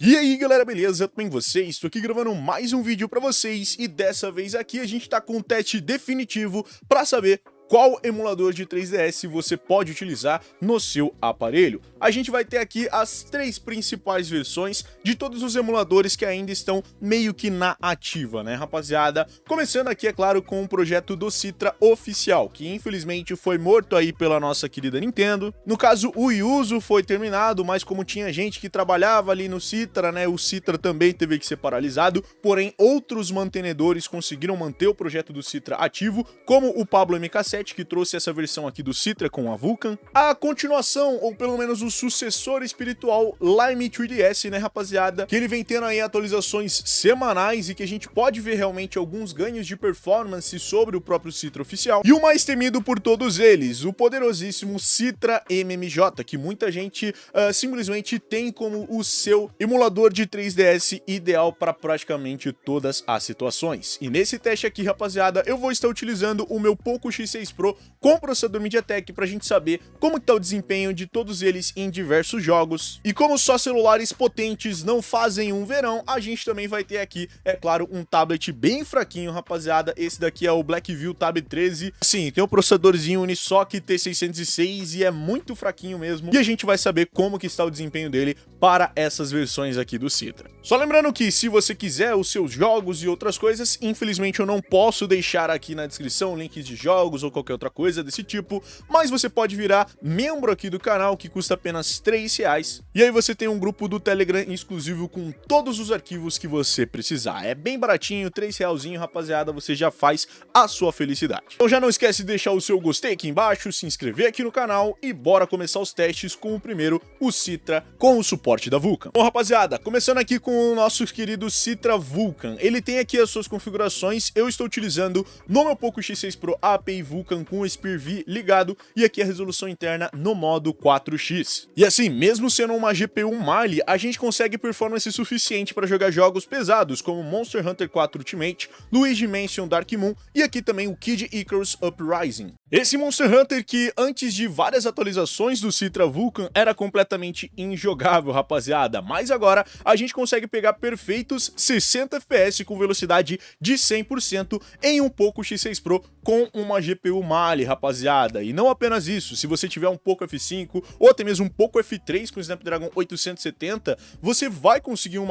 E aí galera, beleza? Tudo bem com vocês? Estou aqui gravando mais um vídeo pra vocês e dessa vez aqui a gente tá com um teste definitivo pra saber qual emulador de 3DS você pode utilizar no seu aparelho. A gente vai ter aqui as três principais versões de todos os emuladores que ainda estão meio que na ativa, né, rapaziada? Começando aqui, é claro, com o projeto do Citra oficial, que infelizmente foi morto aí pela nossa querida Nintendo. No caso, o Yuzu foi terminado, mas como tinha gente que trabalhava ali no Citra, né, o Citra também teve que ser paralisado, porém outros mantenedores conseguiram manter o projeto do Citra ativo, como o Pablo MK7, que trouxe essa versão aqui do Citra com a Vulcan. A continuação, ou pelo menos o sucessor espiritual, Lime 3DS, né, rapaziada? Que ele vem tendo aí atualizações semanais e que a gente pode ver realmente alguns ganhos de performance sobre o próprio Citra oficial. E o mais temido por todos eles, o poderosíssimo Citra MMJ, que muita gente simplesmente tem como o seu emulador de 3DS ideal para praticamente todas as situações. E nesse teste aqui, rapaziada, eu vou estar utilizando o meu Poco X6 Pro com processador MediaTek pra gente saber como está o desempenho de todos eles em diversos jogos. E como só celulares potentes não fazem um verão, a gente também vai ter aqui, é claro, um tablet bem fraquinho, rapaziada. Esse daqui é o Blackview Tab 13. Sim, tem um processadorzinho Unisoc T606 e é muito fraquinho mesmo. E a gente vai saber como que está o desempenho dele para essas versões aqui do Citra. Só lembrando que se você quiser os seus jogos e outras coisas, infelizmente eu não posso deixar aqui na descrição links de jogos ou qualquer outra coisa desse tipo, mas você pode virar membro aqui do canal, que custa apenas R$3, e aí você tem um grupo do Telegram exclusivo com todos os arquivos que você precisar. É bem baratinho, R$3, rapaziada, você já faz a sua felicidade. Então já não esquece de deixar o seu gostei aqui embaixo, se inscrever aqui no canal e bora começar os testes com o primeiro, o Citra, com o suporte da Vulcan. Bom, rapaziada, começando aqui com o nosso querido Citra Vulcan. Ele tem aqui as suas configurações, eu estou utilizando no meu Poco X6 Pro a API Vulcan com o SpearV ligado e aqui a resolução interna no modo 4x. E assim, mesmo sendo uma GPU Mali, a gente consegue performance suficiente para jogar jogos pesados como Monster Hunter 4 Ultimate, Luigi Mansion Dark Moon e aqui também o Kid Icarus Uprising. Esse Monster Hunter que antes de várias atualizações do Citra Vulcan era completamente injogável, rapaziada, mas agora a gente consegue pegar perfeitos 60 FPS com velocidade de 100% em um Poco X6 Pro com uma GPU Mali, rapaziada. E não apenas isso, se você tiver um Poco F5 ou até mesmo um Poco F3 com Snapdragon 870, você vai conseguir um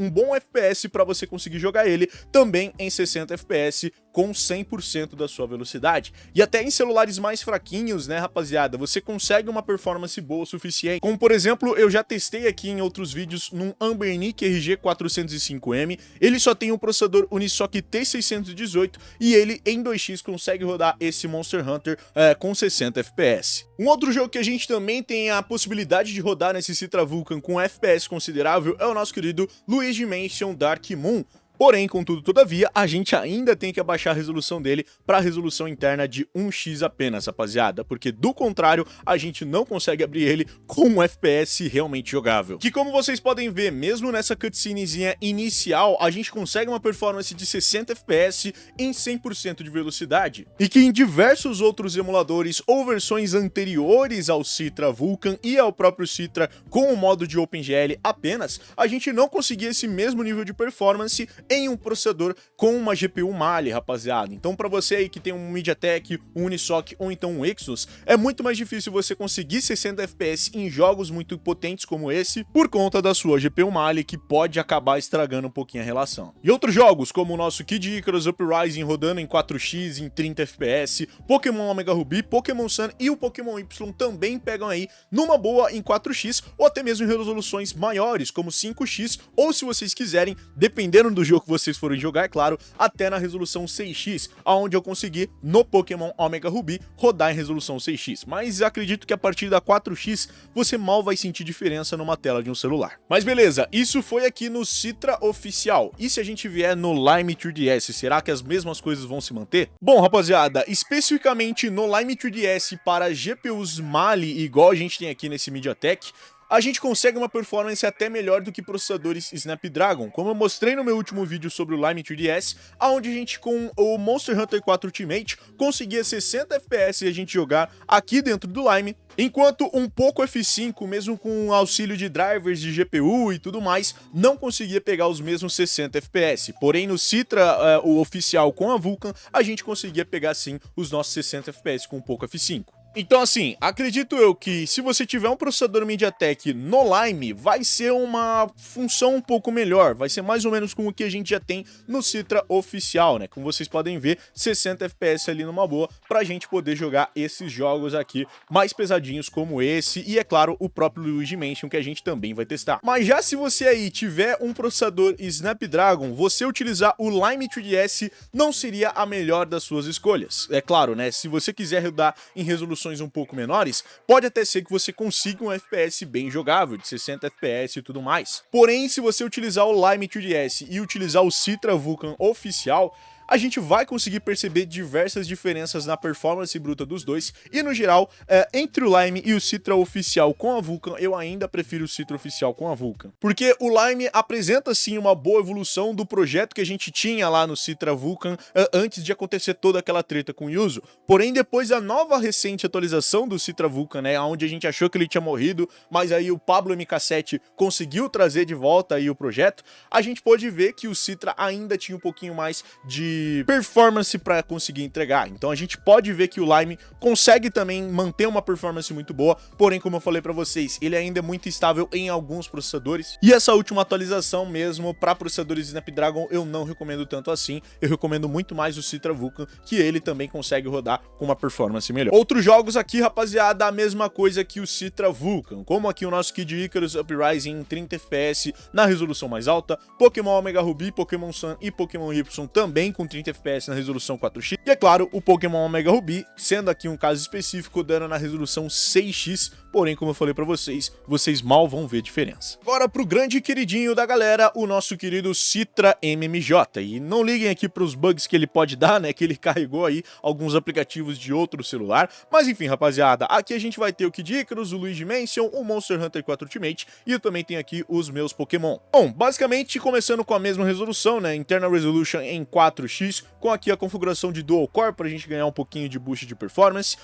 bom FPS para você conseguir jogar ele também em 60 FPS com 100% da sua velocidade. E até em celulares mais fraquinhos, né, rapaziada, você consegue uma performance boa o suficiente. Como, por exemplo, eu já testei aqui em outros vídeos num Anbernic RG405M. Ele só tem um processador Unisoc T618 e ele em 2x consegue rodar esse Monster Hunter com 60 FPS. Um outro jogo que a gente também tem a possibilidade de rodar nesse Citra Vulcan com FPS considerável é o nosso querido Luigi Mansion Dark Moon. Porém, contudo, todavia, a gente ainda tem que abaixar a resolução dele para a resolução interna de 1x apenas, rapaziada, porque do contrário, a gente não consegue abrir ele com um FPS realmente jogável. Que como vocês podem ver, mesmo nessa cutscenezinha inicial, a gente consegue uma performance de 60 FPS em 100% de velocidade, e que em diversos outros emuladores ou versões anteriores ao Citra Vulcan e ao próprio Citra com o modo de OpenGL apenas, a gente não conseguia esse mesmo nível de performance em um processador com uma GPU Mali, rapaziada. Então para você aí que tem um MediaTek, um Unisoc ou então um Exynos, é muito mais difícil você conseguir 60 FPS em jogos muito potentes como esse, por conta da sua GPU Mali, que pode acabar estragando um pouquinho a relação. E outros jogos, como o nosso Kid Icarus Uprising rodando em 4x, em 30 FPS, Pokémon Omega Ruby, Pokémon Sun e o Pokémon Y também pegam aí numa boa em 4x, ou até mesmo em resoluções maiores, como 5x, ou se vocês quiserem, dependendo do jogo que vocês forem jogar, é claro, até na resolução 6x, aonde eu consegui no Pokémon Omega Ruby rodar em resolução 6x, mas acredito que a partir da 4x você mal vai sentir diferença numa tela de um celular. Mas beleza, isso foi aqui no Citra oficial, e se a gente vier no Lime 3DS, será que as mesmas coisas vão se manter? Bom, rapaziada, especificamente no Lime 3DS para GPUs Mali, igual a gente tem aqui nesse MediaTek, a gente consegue uma performance até melhor do que processadores Snapdragon, como eu mostrei no meu último vídeo sobre o Lime 3DS, onde a gente com o Monster Hunter 4 Ultimate conseguia 60 FPS e a gente jogar aqui dentro do Lime, enquanto um Poco F5, mesmo com o auxílio de drivers de GPU e tudo mais, não conseguia pegar os mesmos 60 FPS. Porém, no Citra, o oficial com a Vulkan, a gente conseguia pegar sim os nossos 60 FPS com o Poco F5. Então assim, acredito eu que se você tiver um processador MediaTek no Lime, vai ser uma função um pouco melhor, vai ser mais ou menos como o que a gente já tem no Citra oficial, né? Como vocês podem ver, 60 FPS ali numa boa, pra gente poder jogar esses jogos aqui mais pesadinhos como esse, e é claro, o próprio Luigi Mansion que a gente também vai testar. Mas já se você aí tiver um processador Snapdragon, você utilizar o Lime 3DS não seria a melhor das suas escolhas. É claro, né? Se você quiser rodar em resolução um pouco menores, pode até ser que você consiga um FPS bem jogável, de 60 FPS e tudo mais. Porém, se você utilizar o Lime 3DS e utilizar o Citra Vulkan oficial, a gente vai conseguir perceber diversas diferenças na performance bruta dos dois, e no geral, entre o Lime e o Citra oficial com a Vulkan, eu ainda prefiro o Citra oficial com a Vulkan. Porque o Lime apresenta sim uma boa evolução do projeto que a gente tinha lá no Citra Vulkan antes de acontecer toda aquela treta com o Yuzo, porém depois da nova recente atualização do Citra Vulkan, né, onde a gente achou que ele tinha morrido, mas aí o Pablo MK7 conseguiu trazer de volta aí o projeto, a gente pôde ver que o Citra ainda tinha um pouquinho mais de performance para conseguir entregar. Então a gente pode ver que o Lime consegue também manter uma performance muito boa, porém, como eu falei para vocês, ele ainda é muito instável em alguns processadores, e essa última atualização mesmo para processadores Snapdragon eu não recomendo tanto assim, eu recomendo muito mais o Citra Vulkan, que ele também consegue rodar com uma performance melhor. Outros jogos aqui, rapaziada, a mesma coisa que o Citra Vulkan, como aqui o nosso Kid Icarus Uprising em 30 FPS na resolução mais alta, Pokémon Omega Ruby, Pokémon Sun e Pokémon Y também com 30 FPS na resolução 4x, e é claro, o Pokémon Omega Ruby, sendo aqui um caso específico, dando na resolução 6x, porém, como eu falei pra vocês, vocês mal vão ver diferença. Agora pro grande queridinho da galera, o nosso querido Citra MMJ, e não liguem aqui pros bugs que ele pode dar, né, que ele carregou aí alguns aplicativos de outro celular, mas enfim, rapaziada, aqui a gente vai ter o Kid Icarus, o Luigi Mansion, o Monster Hunter 4 Ultimate, e eu também tenho aqui os meus Pokémon. Bom, basicamente, começando com a mesma resolução, né, Internal Resolution em 4x, com aqui a configuração de Dual Core para a gente ganhar um pouquinho de boost de performance,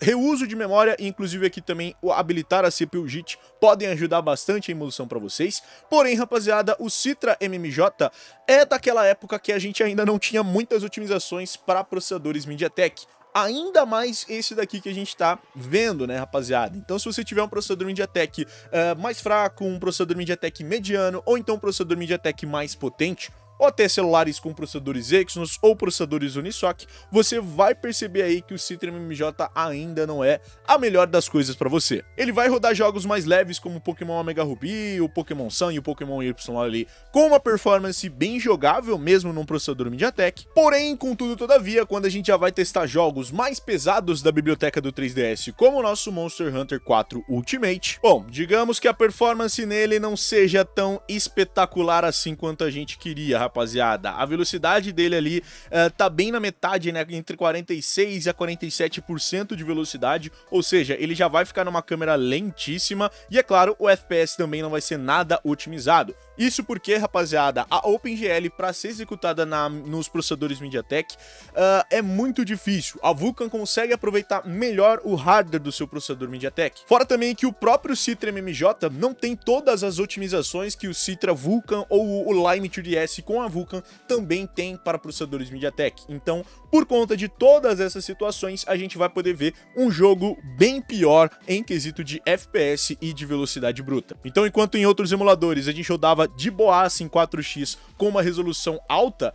reuso de memória e inclusive aqui também o habilitar a CPU JIT podem ajudar bastante a emulação para vocês. Porém, rapaziada, o Citra MMJ é daquela época que a gente ainda não tinha muitas otimizações para processadores MediaTek. Ainda mais esse daqui que a gente tá vendo, né, rapaziada? Então, se você tiver um processador MediaTek mais fraco, um processador MediaTek mediano, ou então um processador MediaTek mais potente, ou até celulares com processadores Exynos ou processadores Unisoc, você vai perceber aí que o Citra MMJ ainda não é a melhor das coisas para você. Ele vai rodar jogos mais leves como o Pokémon Omega Ruby, o Pokémon Sun e o Pokémon Y ali, com uma performance bem jogável mesmo num processador MediaTek. Porém, contudo, todavia, quando a gente já vai testar jogos mais pesados da biblioteca do 3DS, como o nosso Monster Hunter 4 Ultimate, bom, digamos que a performance nele não seja tão espetacular assim quanto a gente queria, rapaziada. A velocidade dele ali tá bem na metade, né, entre 46 a 47% de velocidade, ou seja, ele já vai ficar numa câmera lentíssima e, é claro, o FPS também não vai ser nada otimizado. Isso porque, rapaziada, a OpenGL para ser executada nos processadores MediaTek é muito difícil. A Vulkan consegue aproveitar melhor o hardware do seu processador MediaTek. Fora também que o próprio Citra MMJ não tem todas as otimizações que o Citra Vulkan ou o Lime 3DS com a Vulkan também tem para processadores MediaTek. Então, por conta de todas essas situações, a gente vai poder ver um jogo bem pior em quesito de FPS e de velocidade bruta. Então, enquanto em outros emuladores a gente rodava de boaça em 4x com uma resolução alta,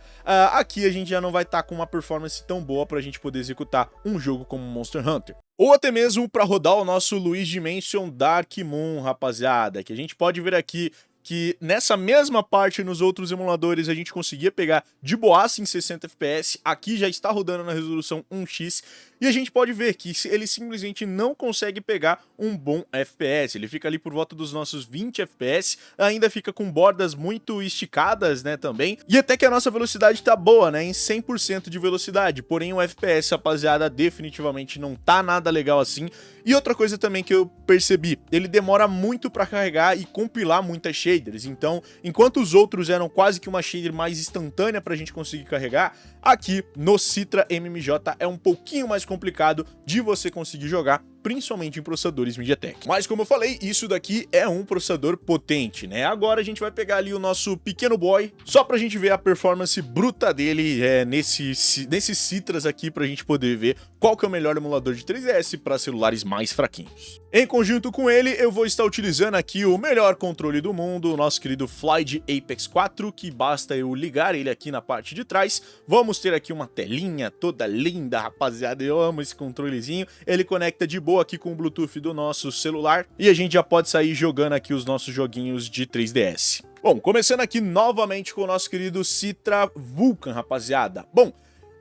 aqui a gente já não vai estar com uma performance tão boa para a gente poder executar um jogo como Monster Hunter. Ou até mesmo para rodar o nosso Luigi Mansion Dark Moon, rapaziada, que a gente pode ver aqui que nessa mesma parte nos outros emuladores a gente conseguia pegar de boaça em 60 FPS, aqui já está rodando na resolução 1x, e a gente pode ver que ele simplesmente não consegue pegar um bom FPS, ele fica ali por volta dos nossos 20 FPS, ainda fica com bordas muito esticadas, né, também, e até que a nossa velocidade tá boa, né, em 100% de velocidade, porém o FPS, rapaziada, definitivamente não tá nada legal assim. E outra coisa também que eu percebi, ele demora muito para carregar e compilar muitas shaders, então enquanto os outros eram quase que uma shader mais instantânea pra gente conseguir carregar, aqui no Citra MMJ é um pouquinho mais complicado de você conseguir jogar, principalmente em processadores MediaTek. Mas como eu falei, isso daqui é um processador potente, né? Agora a gente vai pegar ali o nosso pequeno boy, só pra gente ver a performance bruta dele nesses Citras aqui, pra gente poder ver qual que é o melhor emulador de 3DS para celulares mais fraquinhos. Em conjunto com ele, eu vou estar utilizando aqui o melhor controle do mundo, o nosso querido Floyd Apex 4, que basta eu ligar ele aqui na parte de trás. Vamos ter aqui uma telinha toda linda, rapaziada, eu amo esse controlezinho. Ele conecta de boa aqui com o Bluetooth do nosso celular e a gente já pode sair jogando aqui os nossos joguinhos de 3DS. Bom, começando aqui novamente com o nosso querido Citra Vulkan, rapaziada. Bom,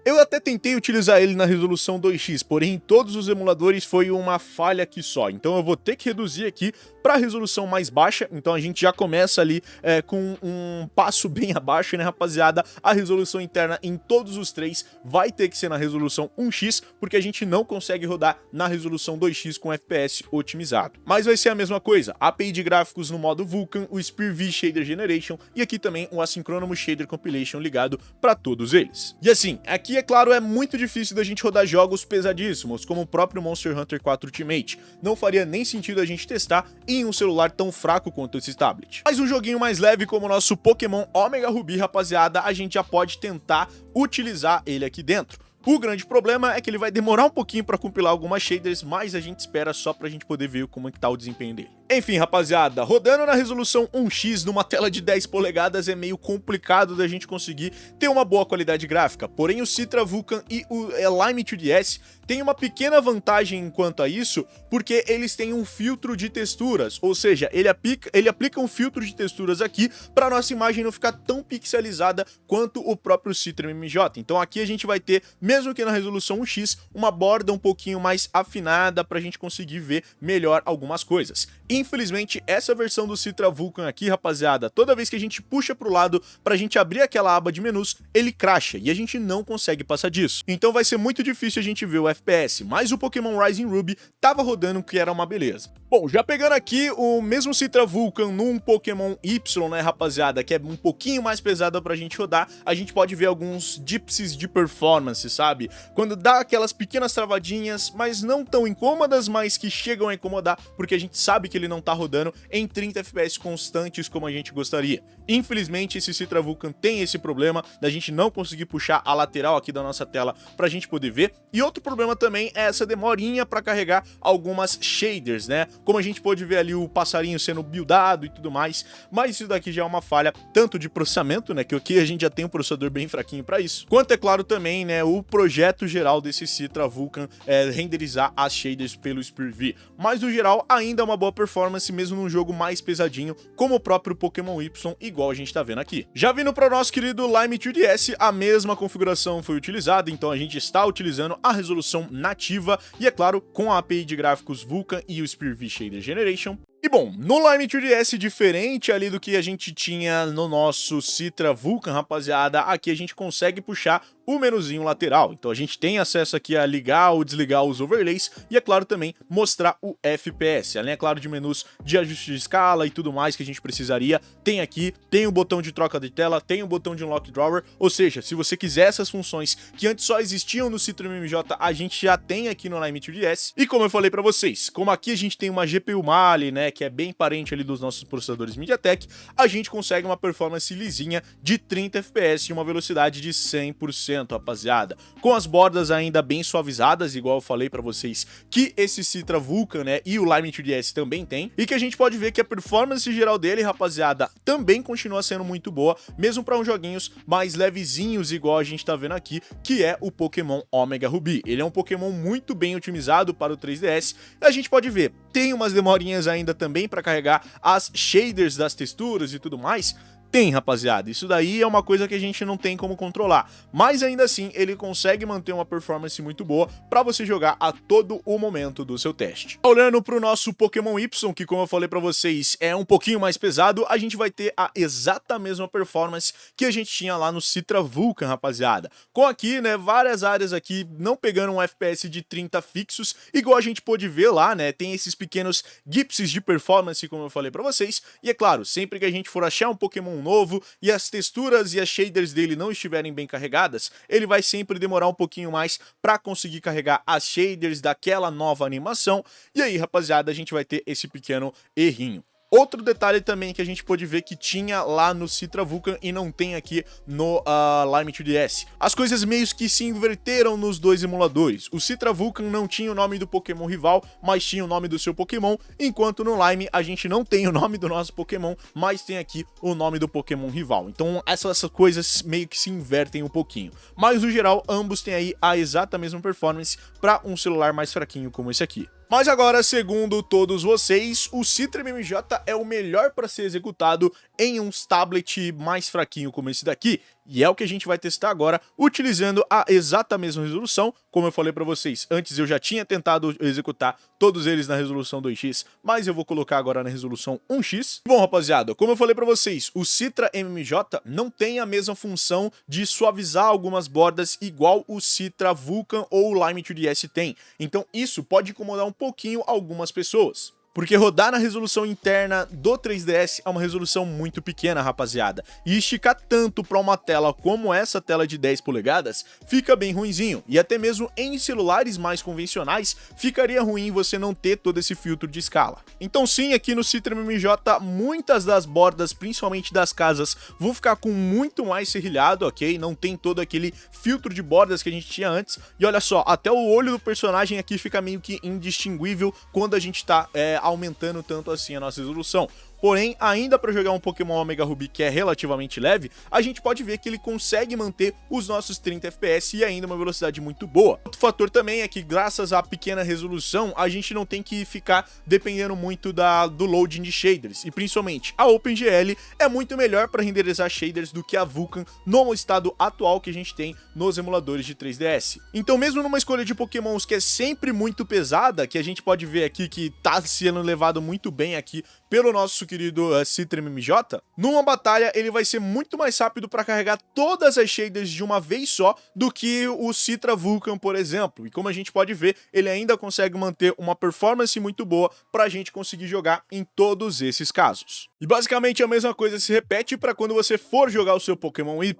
eu até tentei utilizar ele na resolução 2x, porém em todos os emuladores foi uma falha aqui só, então eu vou ter que reduzir aqui para resolução mais baixa, então a gente já começa ali com um passo bem abaixo, né, rapaziada? A resolução interna em todos os três vai ter que ser na resolução 1x, porque a gente não consegue rodar na resolução 2x com FPS otimizado. Mas vai ser a mesma coisa, API de gráficos no modo Vulkan, o SpearV Shader Generation e aqui também o Asynchronous Shader Compilation ligado para todos eles. E assim, aqui é claro, é muito difícil da gente rodar jogos pesadíssimos, como o próprio Monster Hunter 4 Ultimate. Não faria nem sentido a gente testar em um celular tão fraco quanto esse tablet. Mas um joguinho mais leve como o nosso Pokémon Omega Ruby, rapaziada, a gente já pode tentar utilizar ele aqui dentro. O grande problema é que ele vai demorar um pouquinho para compilar algumas shaders, mas a gente espera só pra gente poder ver como é que tá o desempenho dele. Enfim, rapaziada, rodando na resolução 1x numa tela de 10 polegadas é meio complicado da gente conseguir ter uma boa qualidade gráfica, porém o Citra Vulkan e o Lime 2DS têm uma pequena vantagem quanto a isso, porque eles têm um filtro de texturas, ou seja, ele aplica um filtro de texturas aqui para nossa imagem não ficar tão pixelizada quanto o próprio Citra MMJ. Então aqui a gente vai ter, mesmo que na resolução 1x, uma borda um pouquinho mais afinada para a gente conseguir ver melhor algumas coisas. Infelizmente, essa versão do Citra Vulkan aqui, rapaziada, toda vez que a gente puxa pro lado pra gente abrir aquela aba de menus, ele crasha e a gente não consegue passar disso. Então vai ser muito difícil a gente ver o FPS, mas o Pokémon Rising Ruby tava rodando, que era uma beleza. Bom, já pegando aqui o mesmo Citra Vulkan num Pokémon Y, né, rapaziada, que é um pouquinho mais pesado pra gente rodar, a gente pode ver alguns dips de performance, sabe? Quando dá aquelas pequenas travadinhas, mas não tão incômodas, mas que chegam a incomodar, porque a gente sabe que ele não tá rodando em 30 FPS constantes como a gente gostaria. Infelizmente, esse Citra Vulkan tem esse problema da gente não conseguir puxar a lateral aqui da nossa tela pra gente poder ver. E outro problema também é essa demorinha pra carregar algumas shaders, né? Como a gente pode ver ali o passarinho sendo buildado e tudo mais, mas isso daqui já é uma falha tanto de processamento, né, que aqui a gente já tem um processador bem fraquinho para isso, quanto é claro também, né, o projeto geral desse Citra Vulkan é renderizar as shaders pelo SpearV, mas no geral ainda é uma boa performance mesmo num jogo mais pesadinho, como o próprio Pokémon Y, igual a gente tá vendo aqui. Já vindo para o nosso querido Lime 2DS, a mesma configuração foi utilizada, então a gente está utilizando a resolução nativa e é claro, com a API de gráficos Vulkan e o SpearV Shader Generation. E bom, no Lime 2DS, diferente ali do que a gente tinha no nosso Citra Vulkan, rapaziada, aqui a gente consegue puxar o menuzinho lateral. Então a gente tem acesso aqui a ligar ou desligar os overlays e, é claro, também mostrar o FPS. Além, é claro, de menus de ajuste de escala e tudo mais que a gente precisaria, tem aqui, tem o botão de troca de tela, tem o botão de Unlock Drawer, ou seja, se você quiser essas funções que antes só existiam no Citra MMJ, a gente já tem aqui no Lime 2DS. E como eu falei pra vocês, como aqui a gente tem uma GPU Mali, né, que é bem parente ali dos nossos processadores MediaTek, a gente consegue uma performance lisinha de 30 FPS e uma velocidade de 100%, rapaziada. Com as bordas ainda bem suavizadas, igual eu falei pra vocês que esse Citra Vulkan, né, e o Lime 2DS também tem, e que a gente pode ver que a performance geral dele, rapaziada, também continua sendo muito boa, mesmo para uns joguinhos mais levezinhos, igual a gente tá vendo aqui, que é o Pokémon Omega Ruby. Ele é um Pokémon muito bem otimizado para o 3DS, e a gente pode ver, tem umas demorinhas ainda também para carregar as shaders das texturas e tudo mais, Tem, rapaziada, isso daí é uma coisa que a gente não tem como controlar, mas ainda assim ele consegue manter uma performance muito boa para você jogar a todo o momento do seu teste. Olhando para o nosso Pokémon Y, que como eu falei para vocês é um pouquinho mais pesado, a gente vai ter a exata mesma performance que a gente tinha lá no Citra Vulcan, rapaziada. Com aqui, né, várias áreas aqui não pegando um FPS de 30 fixos, igual a gente pôde ver lá, né, tem esses pequenos gipses de performance, como eu falei para vocês, e é claro, sempre que a gente for achar um Pokémon novo e as texturas e as shaders dele não estiverem bem carregadas, ele vai sempre demorar um pouquinho mais para conseguir carregar as shaders daquela nova animação, e aí, rapaziada, a gente vai ter esse pequeno errinho. Outro detalhe também que a gente pôde ver que tinha lá no Citra Vulcan e não tem aqui no Lime 2DS. As coisas meio que se inverteram nos dois emuladores. O Citra Vulcan não tinha o nome do Pokémon rival, mas tinha o nome do seu Pokémon, enquanto no Lime a gente não tem o nome do nosso Pokémon, mas tem aqui o nome do Pokémon rival. Então essas coisas meio que se invertem um pouquinho. Mas no geral, ambos têm aí a exata mesma performance para um celular mais fraquinho como esse aqui. Mas agora, segundo todos vocês, o Citra MMJ é o melhor para ser executado em um tablet mais fraquinho como esse daqui, e é o que a gente vai testar agora, utilizando a exata mesma resolução. Como eu falei para vocês, antes eu já tinha tentado executar todos eles na resolução 2x, mas eu vou colocar agora na resolução 1x. Bom, rapaziada, como eu falei para vocês, o Citra MMJ não tem a mesma função de suavizar algumas bordas igual o Citra Vulcan ou o Lime 2DS tem, então isso pode incomodar um pouquinho algumas pessoas. Porque rodar na resolução interna do 3DS é uma resolução muito pequena, rapaziada. E esticar tanto para uma tela como essa tela de 10 polegadas fica bem ruinzinho. E até mesmo em celulares mais convencionais ficaria ruim você não ter todo esse filtro de escala. Então sim, aqui no Citra MMJ, muitas das bordas, principalmente das casas, vão ficar com muito mais serrilhado, ok? Não tem todo aquele filtro de bordas que a gente tinha antes. E olha só, até o olho do personagem aqui fica meio que indistinguível quando a gente tá aumentando tanto assim a nossa resolução. Porém, ainda para jogar um Pokémon Omega Ruby que é relativamente leve, a gente pode ver que ele consegue manter os nossos 30 FPS e ainda uma velocidade muito boa. Outro fator também é que graças à pequena resolução, a gente não tem que ficar dependendo muito do loading de shaders. E principalmente, a OpenGL é muito melhor para renderizar shaders do que a Vulcan no estado atual que a gente tem nos emuladores de 3DS. Então mesmo numa escolha de Pokémons que é sempre muito pesada, que a gente pode ver aqui que tá sendo levado muito bem aqui pelo nosso querido Citra MMJ, numa batalha ele vai ser muito mais rápido para carregar todas as shaders de uma vez só do que o Citra Vulcan, por exemplo. E como a gente pode ver, ele ainda consegue manter uma performance muito boa para a gente conseguir jogar em todos esses casos. E basicamente a mesma coisa se repete para quando você for jogar o seu Pokémon Y.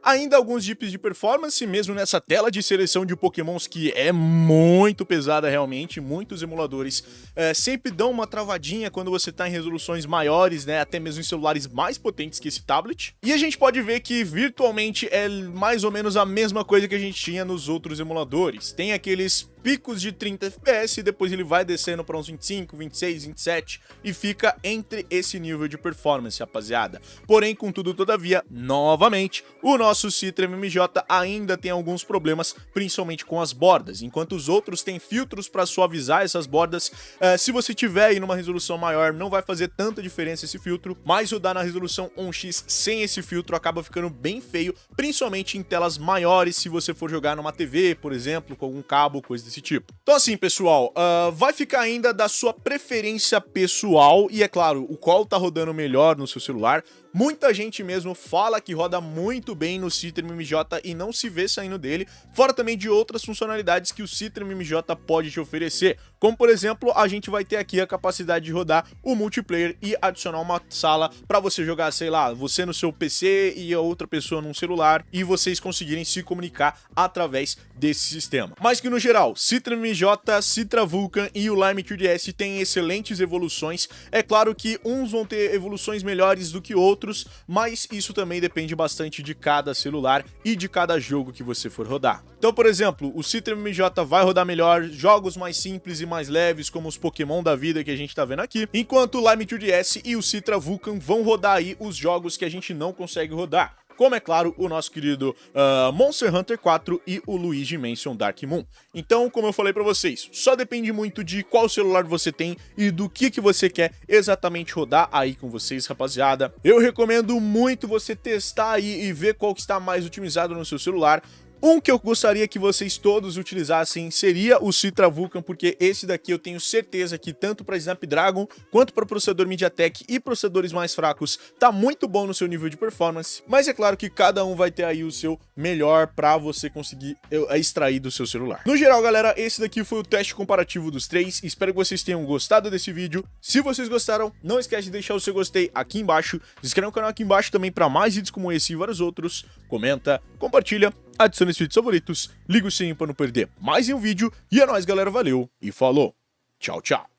Ainda alguns dips de performance, mesmo nessa tela de seleção de Pokémons que é muito pesada realmente, muitos emuladores sempre dão uma travadinha quando você está em resoluções maiores, né, até mesmo em celulares mais potentes que esse tablet. E a gente pode ver que virtualmente é mais ou menos a mesma coisa que a gente tinha nos outros emuladores. Tem aqueles picos de 30 FPS e depois ele vai descendo para uns 25, 26, 27 e fica entre esse nível de performance, rapaziada. Porém, contudo, todavia, novamente, o nosso Citra MMJ ainda tem alguns problemas, principalmente com as bordas, enquanto os outros têm filtros para suavizar essas bordas. Se você tiver aí numa resolução maior, não vai fazer tanta diferença esse filtro, mas rodar na resolução 1x sem esse filtro acaba ficando bem feio, principalmente em telas maiores, se você for jogar numa TV, por exemplo, com algum cabo, coisa desse tipo. Então assim, pessoal, vai ficar ainda da sua preferência pessoal e é claro, o qual tá rodando melhor no seu celular. Muita gente mesmo fala que roda muito bem no Citra MMJ e não se vê saindo dele, fora também de outras funcionalidades que o Citra MMJ pode te oferecer, como por exemplo, a gente vai ter aqui a capacidade de rodar o multiplayer e adicionar uma sala para você jogar, sei lá, você no seu PC e a outra pessoa num celular e vocês conseguirem se comunicar através desse sistema. Mas que no geral, Citra MMJ, Citra Vulcan e o Lime 3DS têm excelentes evoluções. É claro que uns vão ter evoluções melhores do que outros, mas isso também depende bastante de cada celular e de cada jogo que você for rodar. Então, por exemplo, o Citra MMJ vai rodar melhor jogos mais simples e mais leves, como os Pokémon da vida que a gente tá vendo aqui, enquanto o Lime 3DS e o Citra Vulcan vão rodar aí os jogos que a gente não consegue rodar, como é claro o nosso querido Monster Hunter 4 e o Luigi Mansion Dark Moon. Então, como eu falei pra vocês, só depende muito de qual celular você tem e do que você quer exatamente rodar aí com vocês, rapaziada. Eu recomendo muito você testar aí e ver qual que está mais otimizado no seu celular. Um que eu gostaria que vocês todos utilizassem seria o Citra Vulkan, porque esse daqui eu tenho certeza que tanto para Snapdragon quanto para processador MediaTek e processadores mais fracos tá muito bom no seu nível de performance, mas é claro que cada um vai ter aí o seu melhor para você conseguir extrair do seu celular. No geral, galera, esse daqui foi o teste comparativo dos três, espero que vocês tenham gostado desse vídeo. Se vocês gostaram, não esquece de deixar o seu gostei aqui embaixo, se inscreve no canal aqui embaixo também para mais vídeos como esse e vários outros, comenta, compartilha, adicione os vídeos favoritos, liga o sininho para não perder mais um vídeo, e é nóis, galera, valeu e falou, tchau, tchau.